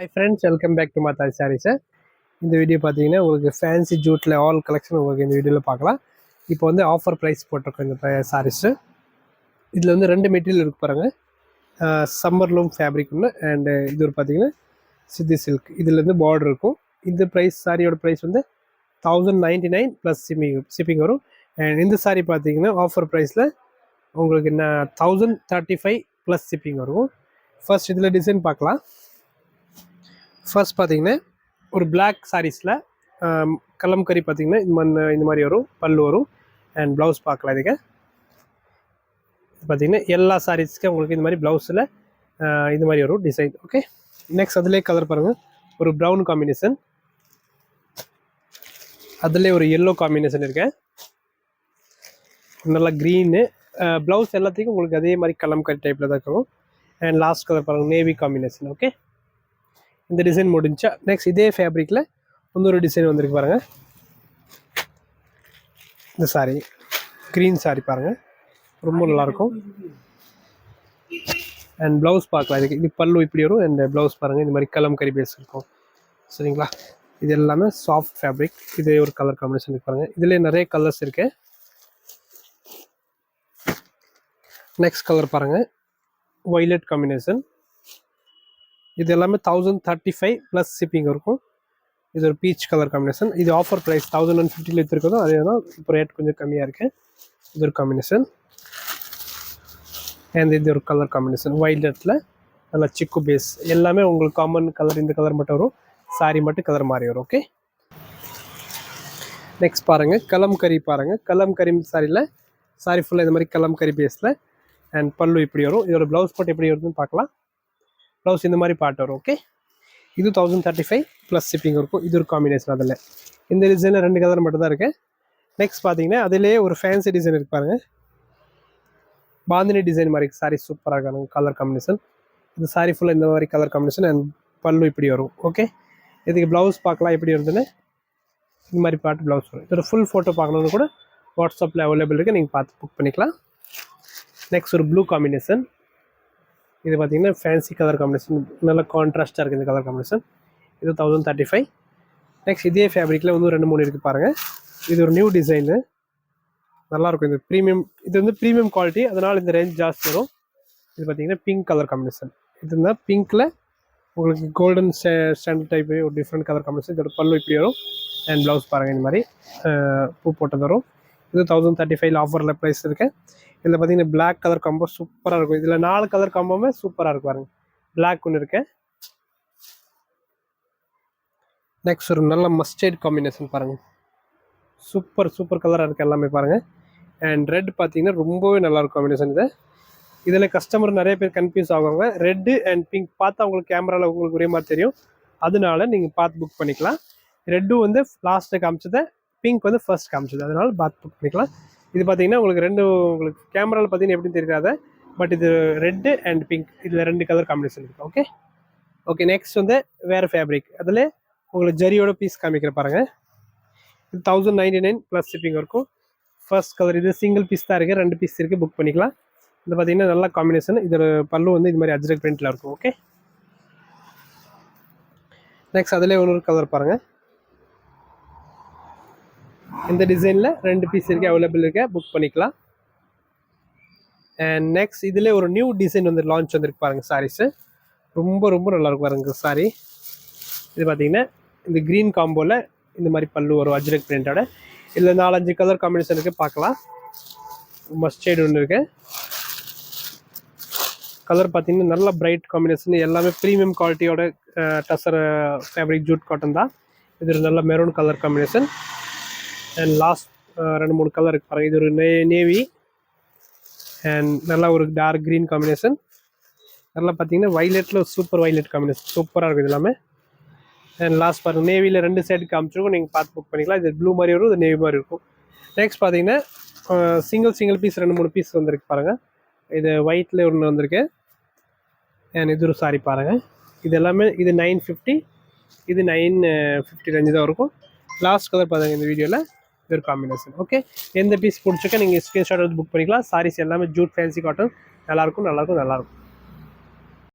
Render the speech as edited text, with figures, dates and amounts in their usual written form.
Hi friends, welcome back to Mathai Sarees. இந்த video பார்த்தீங்கன்னா உங்களுக்கு ஃபேன்சி ஜூட்டில் ஆல் கலெக்ஷன் உங்களுக்கு இந்த வீடியோவில் பார்க்கலாம். இப்போ வந்து ஆஃபர் ப்ரைஸ் போட்டிருக்கோம் இந்த சாரீஸு. இதில் வந்து ரெண்டு மெட்டீரியல் இருக்கு பாருங்கள். சம்மர் லூம் ஃபேப்ரிக் ஒன்று அண்டு இது ஒரு பார்த்தீங்கன்னா சித்தி சில்க். இதில் வந்து பார்டர் இருக்கும். இந்த ப்ரைஸ் சாரியோட ப்ரைஸ் வந்து 1099 ப்ளஸ் ஷிப்பிங் வரும். அண்ட் இந்த சாரீ பார்த்தீங்கன்னா ஆஃபர் ப்ரைஸில் உங்களுக்கு என்ன 1035 ப்ளஸ் ஷிப்பிங் வரும். ஃபர்ஸ்ட் இதில் டிசைன் பார்க்கலாம். ஃபர்ஸ்ட் பார்த்தீங்கன்னா ஒரு பிளாக் சாரீஸில் கலம்கரி பார்த்தீங்கன்னா இந்த மாதிரி வரும், பல்லு வரும் அண்ட் ப்ளவுஸ் பார்க்கலாம். இதுக்கு பார்த்தீங்கன்னா எல்லா சாரீஸ்க்கும் உங்களுக்கு இந்த மாதிரி ப்ளவுஸில் இது மாதிரி வரும் டிசைன். ஓகே, நெக்ஸ்ட் அதிலே கலர் பாருங்கள். ஒரு ப்ரௌன் காம்பினேஷன், அதிலே ஒரு எல்லோ காம்பினேஷன் இருக்கு, நல்லா க்ரீனு. ப்ளவுஸ் எல்லாத்துக்கும் உங்களுக்கு அதே மாதிரி கலம்கரி டைப்பில் தான் இருக்கும். அண்ட் லாஸ்ட் கலர் பாருங்கள், நேவி காம்பினேஷன். ஓகே, இந்த டிசைன் முடிஞ்சா நெக்ஸ்ட் இதே ஃபேப்ரிக்கில் இன்னொரு டிசைன் வந்திருக்கு பாருங்கள். இந்த சாரீ க்ரீன் சாரீ பாருங்கள், ரொம்ப நல்லாயிருக்கும். அண்ட் ப்ளவுஸ் பார்க்கலாம். இது பல்லு இப்படி வரும் அண்ட் ப்ளவுஸ் பாருங்கள் இந்த மாதிரி கலம்கரி பேஸ் இருக்கும். சரிங்களா, இது எல்லாமே சாஃப்ட் ஃபேப்ரிக். இதே ஒரு கலர் காம்பினேஷன் இருக்கு பாருங்கள். இதில் நிறைய கலர்ஸ் இருக்கு. நெக்ஸ்ட் கலர் பாருங்கள், வயலட் காம்பினேஷன். இது எல்லாமே 1035 ப்ளஸ் ஷிப்பிங் இருக்கும். இது ஒரு பீச் கலர் காம்பினேஷன். இது ஆஃபர் ப்ரைஸ் 1150 எடுத்துருக்கோம். அதே தான் இப்போ ரேட் கொஞ்சம் கம்மியாக இருக்குது. இது ஒரு காம்பினேஷன். அண்ட் இது ஒரு கலர் காம்பினேஷன் வயலட்டில் நல்லா சிக்கு பேஸ். எல்லாமே உங்களுக்கு காமன் கலர், இந்த கலர் மட்டும் வரும். சாரி மட்டும் கலர் மாறி வரும். ஓகே, நெக்ஸ்ட் பாருங்கள் கலம்கரி பாருங்கள். கலம்கரி சாரியில் சாரி ஃபுல்லாக இந்த மாதிரி கலம்கரி பேஸில் அண்ட் பல்லு இப்படி வரும். இதோட ப்ளவுஸ் போட்டு எப்படி வருதுன்னு பார்க்கலாம். ப்ளவுஸ் இந்த மாதிரி பாட்டு வரும். ஓகே, இது 1035 ப்ளஸ் ஷிப்பிங் இருக்கும். இது ஒரு காம்பினேஷன். அதில் இந்த டிசைனில் ரெண்டு கலர் மட்டும் தான் இருக்குது. நெக்ஸ்ட் பார்த்தீங்கன்னா அதிலே ஒரு ஃபேன்சி டிசைன் இருக்கு பாருங்கள். பாந்தினி டிசைன் மாதிரி சாரி சூப்பராக இருக்காங்க கலர் காம்பினேஷன். இது சாரி ஃபுல்லாக இந்த மாதிரி கலர் காம்பினேஷன் அண்ட் பல்லு இப்படி வரும். ஓகே, இதுக்கு ப்ளவுஸ் பார்க்கலாம் எப்படி வருதுன்னு. இந்த மாதிரி பாட்டு ப்ளவுஸ் வரும். இதோட ஃபுல் ஃபோட்டோ பார்க்கணுன்னு கூட வாட்ஸ்அப்பில் அவைலபிள் இருக்குது, நீங்கள் பார்த்து புக் பண்ணிக்கலாம். நெக்ஸ்ட் ஒரு ப்ளூ காம்பினேஷன். இது பார்த்தீங்கன்னா ஃபேன்சி கலர் காம்பினேஷன், நல்ல கான்ட்ராஸ்ட்டாக இருக்குது இந்த கலர் காம்பினேஷன். இது 1035. நெக்ஸ்ட் இதே ஃபேப்ரிக்கில் வந்து 2-3 இருக்குது பாருங்கள். இது ஒரு நியூ டிசைனு, நல்லாயிருக்கும். இது ப்ரீமியம், இது வந்து ப்ரீமியம் குவாலிட்டி, அதனால் இந்த ரேஞ்ச் ஜாஸ்தி வரும். இது பார்த்தீங்கன்னா பிங்க் கலர் காம்பினேஷன். இது இருந்தால் பிங்க்கில் உங்களுக்கு கோல்டன் ஸ்டாண்டர்ட் டைப் ஒரு டிஃப்ரெண்ட் கலர் காம்பினேஷன். இதோட பல்லு இப்படி வரும் அண்ட் ப்ளவுஸ் பாருங்கள் இந்த மாதிரி பூ போட்டது வரும். இது 1035 ஆஃபரில் ப்ரைஸ் இருக்குது. இதில் பார்த்தீங்கன்னா பிளாக் கலர் காம்போ சூப்பராக இருக்கும். இதில் 4 கலர் காம்போமே சூப்பராக இருக்கும் பாருங்கள். பிளாக் ஒன்று இருக்கு. நெக்ஸ்ட் ஒரு நல்ல மஸ்டர்ட் காம்பினேஷன் பாருங்கள், சூப்பர் கலராக இருக்குது எல்லாமே பாருங்கள். அண்ட் ரெட் பார்த்தீங்கன்னா ரொம்பவே நல்லாயிருக்கும் காம்பினேஷன். இதில் கஸ்டமர் நிறைய பேர் கன்ஃபியூஸ் ஆகுவாங்க. ரெட்டு அண்ட் பிங்க் பார்த்தா உங்களுக்கு கேமராவில் உங்களுக்கு ஒரே மாதிரி தெரியும், அதனால நீங்கள் பார்த்து புக் பண்ணிக்கலாம். ரெட்டும் வந்து லாஸ்ட்டு காமிச்சது, பிங்க் வந்து ஃபர்ஸ்ட் காமிச்சது, அதனால பார்த்து புக் பண்ணிக்கலாம். இது பார்த்தீங்கன்னா உங்களுக்கு கேமராவில் பார்த்தீங்கன்னா எப்படின்னு தெரியாத, பட் இது ரெட்டு அண்ட் பிங்க், இதில் 2 கலர் காம்பினேஷன் இருக்குது. ஓகே, நெக்ஸ்ட் வந்து வேறு ஃபேப்ரிக். அதில் உங்களுக்கு ஜரியோட பீஸ் காமிக்கிற பாருங்கள். இது 1099 ப்ளஸ் ஷிப்பிங் இருக்கும். ஃபர்ஸ்ட் கலர் இது சிங்கிள் பீஸ் தான் இருக்குது, 2 பீஸ் இருக்குது, புக் பண்ணிக்கலாம். இது பார்த்தீங்கன்னா நல்ல காம்பினேஷன். இதோட பல்லு வந்து இது மாதிரி அஜ்ரக் பிரிண்டில் இருக்கும். ஓகே, நெக்ஸ்ட் அதிலே இன்னொரு கலர் பாருங்கள். இந்த டிசைனில் 2 பீஸ் இருக்குது, அவைலபிள் இருக்கு, புக் பண்ணிக்கலாம். அண்ட் நெக்ஸ்ட் இதில் ஒரு நியூ டிசைன் வந்து லான்ச் வந்துருக்கு பாருங்கள். சாரீஸு ரொம்ப நல்லாயிருக்கும் பாருங்க சாரி. இது பார்த்தீங்கன்னா இந்த க்ரீன் காம்போவில் இந்த மாதிரி பல்லு வரும் அஜ்ரக் பிரிண்டோட. இதில் 4-5 கலர் காம்பினேஷன் இருக்குது, பார்க்கலாம். மஸ்டர்ட் ஒன்று இருக்குது. கலர் பார்த்தீங்கன்னா நல்ல பிரைட் காம்பினேஷன், எல்லாமே ப்ரீமியம் குவாலிட்டியோட டசர் ஃபேப்ரிக் ஜூட் காட்டன் தான். இது ஒரு நல்ல maroon colour combination. And last 2-3 colour இருக்கு பாருங்கள். இது ஒரு நேவி அண்ட் நல்லா ஒரு டார்க் க்ரீன் காம்பினேஷன். நல்லா பார்த்தீங்கன்னா வயலட்டில் சூப்பர் வயலட் காம்பினேஷன் சூப்பராக இருக்கும் இது எல்லாமே. அண்ட் லாஸ்ட் பாருங்கள், நேவியில் 2 சைடு காமிச்சிருக்கும், நீங்கள் பார்த்து புக் பண்ணிக்கலாம். இது ப்ளூ மாதிரி வரும், இது நேவி மாதிரி இருக்கும். நெக்ஸ்ட் பார்த்தீங்கன்னா சிங்கிள் பீஸ் 2-3 பீஸ் வந்துருக்கு பாருங்கள். இது ஒயிட்டில் ஒன்று வந்திருக்கு. அண்ட் இது ஒரு சாரி பாருங்கள். இது எல்லாமே இது 950, இது 950 ரேஞ்சு தான் இருக்கும். லாஸ்ட் கலர் பாருங்கள் இந்த வீடியோவில், இது ஒரு காம்பினேஷன். ஓகே, எந்த பீஸ் பிடிச்சிருக்கா நீங்கள் ஸ்க்ரீன்ஷாட் எடுத்து புக் பண்ணிக்கலாம். சாரீஸ் எல்லாமே ஜூட் ஃபேன்சி காட்டன், நல்லாயிருக்கும்.